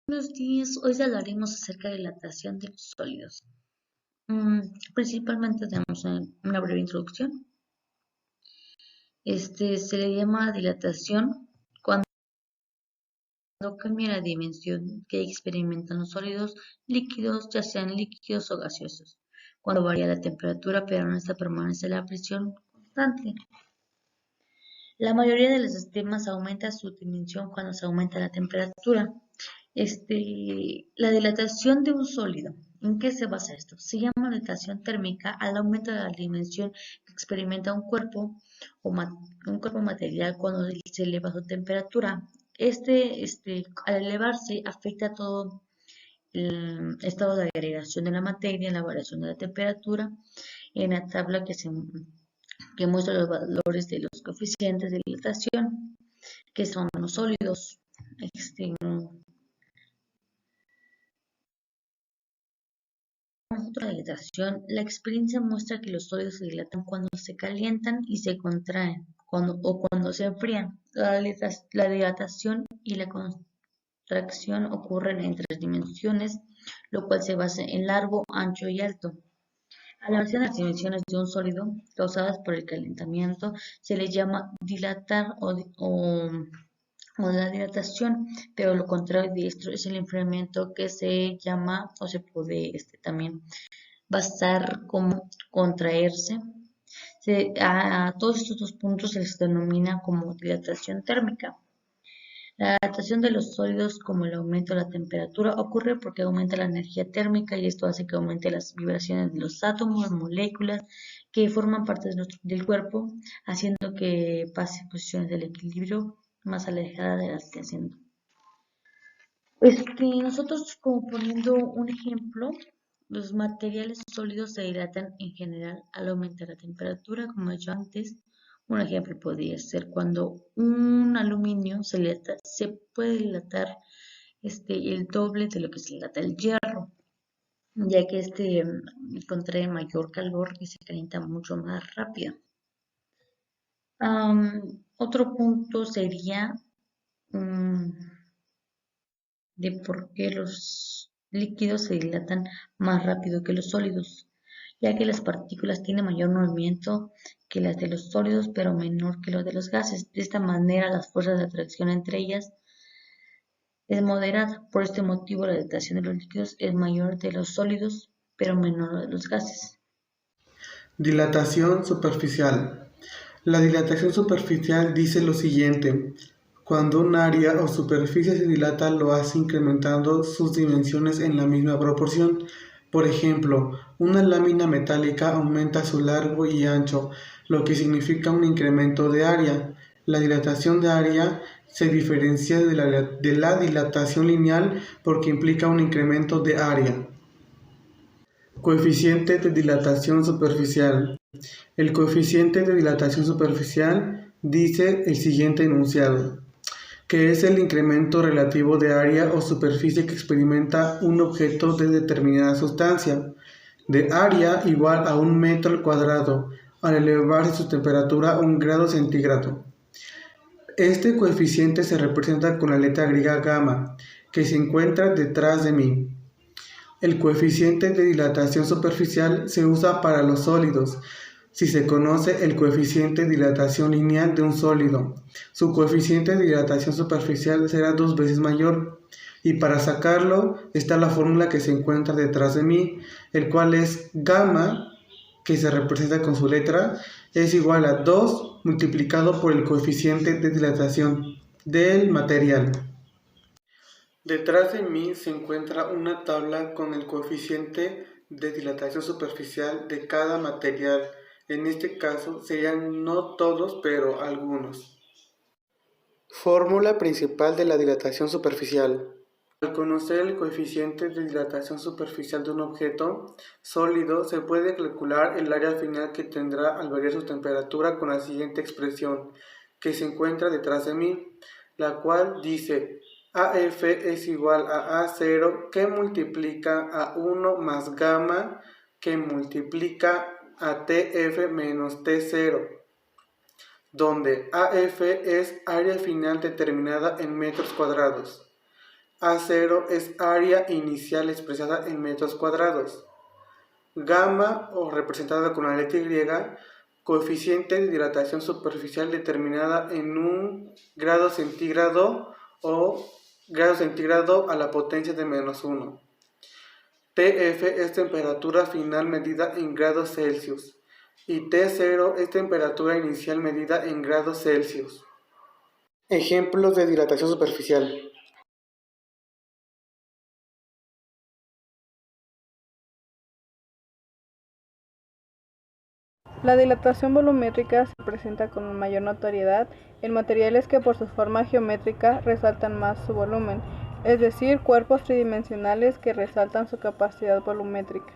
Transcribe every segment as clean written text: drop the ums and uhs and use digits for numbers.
Buenos días, hoy hablaremos acerca de la dilatación de los sólidos. Mm, Principalmente tenemos una breve introducción. Se le llama dilatación cuando cambia la dimensión que experimentan los sólidos líquidos, ya sean líquidos o gaseosos, cuando varía la temperatura pero no esta permanece la presión constante. La mayoría de los sistemas aumenta su dimensión cuando se aumenta la temperatura. La dilatación de un sólido. ¿En qué se basa esto? Se llama dilatación térmica al aumento de la dimensión que experimenta un cuerpo un cuerpo material cuando se eleva su temperatura. Al elevarse afecta todo el estado de agregación de la materia, en la variación de la temperatura, en la tabla que muestra los valores de los coeficientes de dilatación, que son los sólidos. Otra dilatación, la experiencia muestra que los sólidos se dilatan cuando se calientan y se contraen, cuando se enfrían. La dilatación y la contracción ocurren en tres dimensiones, lo cual se basa en largo, ancho y alto. A la variación de las dimensiones de un sólido causadas por el calentamiento se le llama dilatar o la dilatación, pero lo contrario de esto es el enfriamiento, que se llama o se puede también basar como contraerse. A todos estos dos puntos se les denomina como dilatación térmica. La dilatación de los sólidos, como el aumento de la temperatura, ocurre porque aumenta la energía térmica y esto hace que aumente las vibraciones de los átomos, moléculas que forman parte del cuerpo, haciendo que pase posiciones del equilibrio más alejadas de las que haciendo. Nosotros, como poniendo un ejemplo, los materiales sólidos se dilatan en general al aumentar la temperatura, como he dicho antes. Un ejemplo podría ser cuando un aluminio se puede dilatar el doble de lo que se dilata el hierro, ya que contrae mayor calor y se calienta mucho más rápido. Otro punto sería de por qué los líquidos se dilatan más rápido que los sólidos, ya que las partículas tienen mayor movimiento que las de los sólidos, pero menor que los de los gases. De esta manera, las fuerzas de atracción entre ellas es moderada. Por este motivo, la dilatación de los líquidos es mayor de los sólidos, pero menor de los gases. Dilatación superficial. La dilatación superficial dice lo siguiente: cuando un área o superficie se dilata, lo hace incrementando sus dimensiones en la misma proporción. Por ejemplo, una lámina metálica aumenta su largo y ancho, lo que significa un incremento de área. La dilatación de área se diferencia de la dilatación lineal porque implica un incremento de área. Coeficiente de dilatación superficial. El coeficiente de dilatación superficial dice el siguiente enunciado, que es el incremento relativo de área o superficie que experimenta un objeto de determinada sustancia, de área igual a 1 metro al cuadrado, al elevarse su temperatura a 1 grado centígrado. Este coeficiente se representa con la letra griega gamma, que se encuentra detrás de mí. El coeficiente de dilatación superficial se usa para los sólidos. Si se conoce el coeficiente de dilatación lineal de un sólido, su coeficiente de dilatación superficial será 2 veces mayor. Y para sacarlo está la fórmula que se encuentra detrás de mí, el cual es gamma, que se representa con su letra, es igual a 2 multiplicado por el coeficiente de dilatación del material. Detrás de mí se encuentra una tabla con el coeficiente de dilatación superficial de cada material. En este caso serían no todos, pero algunos. Fórmula principal de la dilatación superficial. Al conocer el coeficiente de dilatación superficial de un objeto sólido, se puede calcular el área final que tendrá al variar su temperatura con la siguiente expresión, que se encuentra detrás de mí, la cual dice: AF es igual a A0 que multiplica a 1 más gamma que multiplica a TF menos T0, donde AF es área final determinada en metros cuadrados. A0 es área inicial expresada en metros cuadrados. Gamma, o representada con la letra Y, coeficiente de dilatación superficial determinada en un grado centígrado o grado centígrado a la potencia de -1. Tf es temperatura final medida en grados Celsius y T0 es temperatura inicial medida en grados Celsius. Ejemplos de dilatación superficial. La dilatación volumétrica se presenta con mayor notoriedad en materiales que por su forma geométrica resaltan más su volumen, es decir, cuerpos tridimensionales que resaltan su capacidad volumétrica.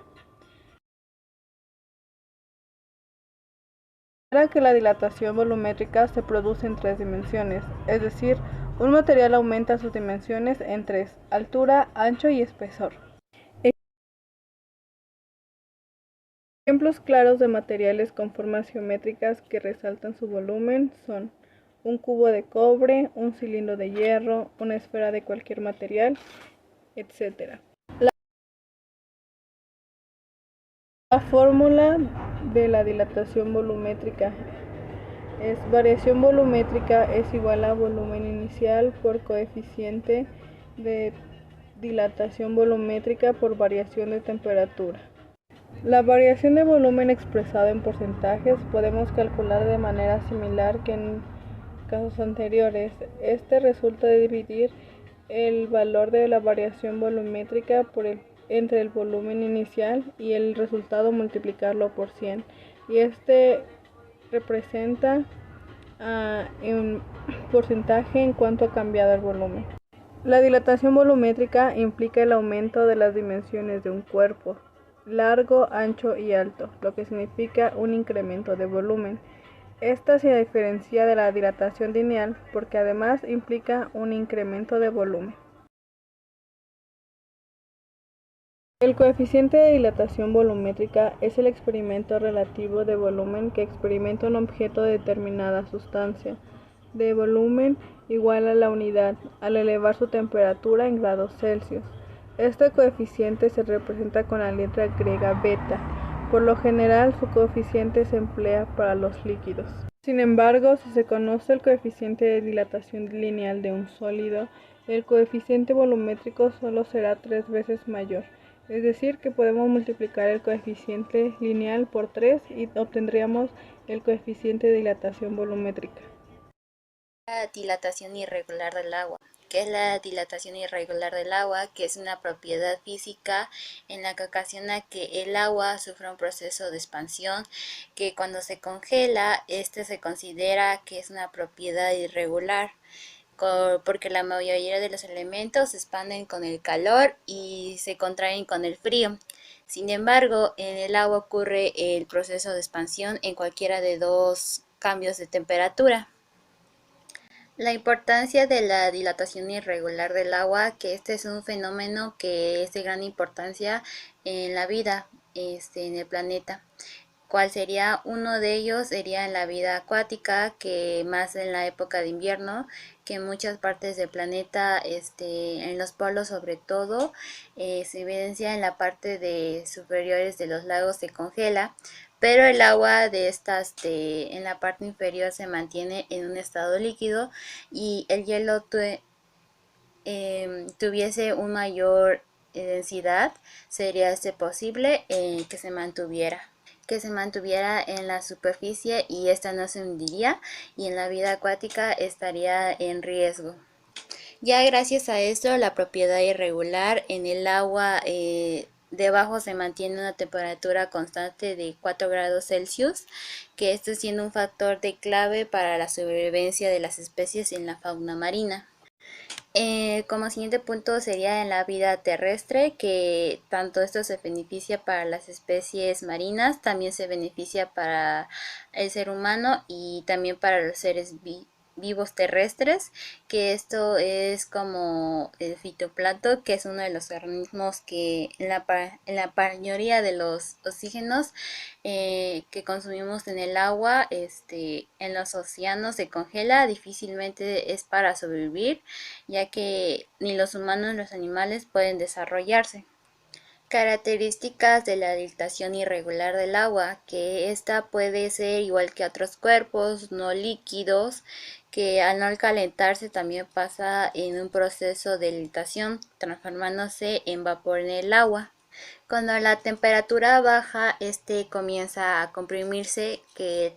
Para que la dilatación volumétrica se produce en 3 dimensiones, es decir, un material aumenta sus dimensiones en 3: altura, ancho y espesor. Ejemplos claros de materiales con formas geométricas que resaltan su volumen son un cubo de cobre, un cilindro de hierro, una esfera de cualquier material, etc. La fórmula de la dilatación volumétrica es: variación volumétrica es igual a volumen inicial por coeficiente de dilatación volumétrica por variación de temperatura. La variación de volumen expresada en porcentajes podemos calcular de manera similar que en casos anteriores. Este resulta de dividir el valor de la variación volumétrica entre el volumen inicial y el resultado, multiplicarlo por 100, y este representa en porcentaje en cuanto ha cambiado el volumen. La dilatación volumétrica implica el aumento de las dimensiones de un cuerpo, largo, ancho y alto, lo que significa un incremento de volumen. Esta se diferencia de la dilatación lineal porque además implica un incremento de volumen. El coeficiente de dilatación volumétrica es el experimento relativo de volumen que experimenta un objeto de determinada sustancia, de volumen igual a la unidad, al elevar su temperatura en grados Celsius. Este coeficiente se representa con la letra griega beta. Por lo general, su coeficiente se emplea para los líquidos. Sin embargo, si se conoce el coeficiente de dilatación lineal de un sólido, el coeficiente volumétrico solo será 3 veces mayor. Es decir, que podemos multiplicar el coeficiente lineal por 3 y obtendríamos el coeficiente de dilatación volumétrica. La dilatación irregular del agua. ¿Qué es la dilatación irregular del agua? Que es una propiedad física en la que ocasiona que el agua sufra un proceso de expansión, que cuando se congela, este se considera que es una propiedad irregular, porque la mayoría de los elementos se expanden con el calor y se contraen con el frío. Sin embargo, en el agua ocurre el proceso de expansión en cualquiera de dos cambios de temperatura. La importancia de la dilatación irregular del agua, que este es un fenómeno que es de gran importancia en la vida en el planeta. ¿Cuál sería? Uno de ellos sería en la vida acuática, que más en la época de invierno, que en muchas partes del planeta, en los polos sobre todo, se evidencia en la parte de superiores de los lagos se congela, pero el agua de estas en la parte inferior se mantiene en un estado líquido y el hielo tuviese una mayor densidad, sería posible que se mantuviera en la superficie y esta no se hundiría, y en la vida acuática estaría en riesgo. Ya gracias a esto, la propiedad irregular en el agua debajo se mantiene una temperatura constante de 4 grados Celsius, que esto siendo un factor de clave para la sobrevivencia de las especies en la fauna marina. Como siguiente punto sería en la vida terrestre, que tanto esto se beneficia para las especies marinas, también se beneficia para el ser humano y también para los seres vivos terrestres, que esto es como el fitoplancton, que es uno de los organismos que en la mayoría de los oxígenos que consumimos en el agua, en los océanos se congela, difícilmente es para sobrevivir, ya que ni los humanos ni los animales pueden desarrollarse. Características de la dilatación irregular del agua, que esta puede ser igual que otros cuerpos no líquidos, que al no calentarse también pasa en un proceso de dilatación, transformándose en vapor en el agua. Cuando la temperatura baja, comienza a comprimirse, que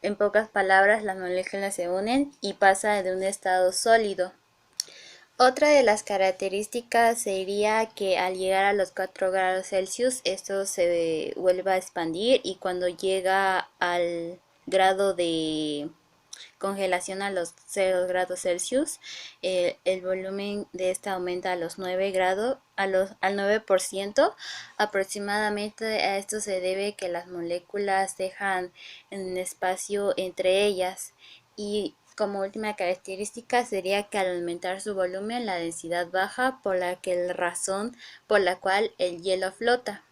en pocas palabras las moléculas se unen y pasa de un estado sólido. Otra de las características sería que al llegar a los 4 grados Celsius esto se vuelve a expandir, y cuando llega al grado de congelación a los 0 grados Celsius, el volumen de esta aumenta a los 9 grados, al 9%. Aproximadamente a esto se debe que las moléculas dejan un espacio entre ellas, y como última característica sería que al aumentar su volumen la densidad baja, por la razón por la cual el hielo flota.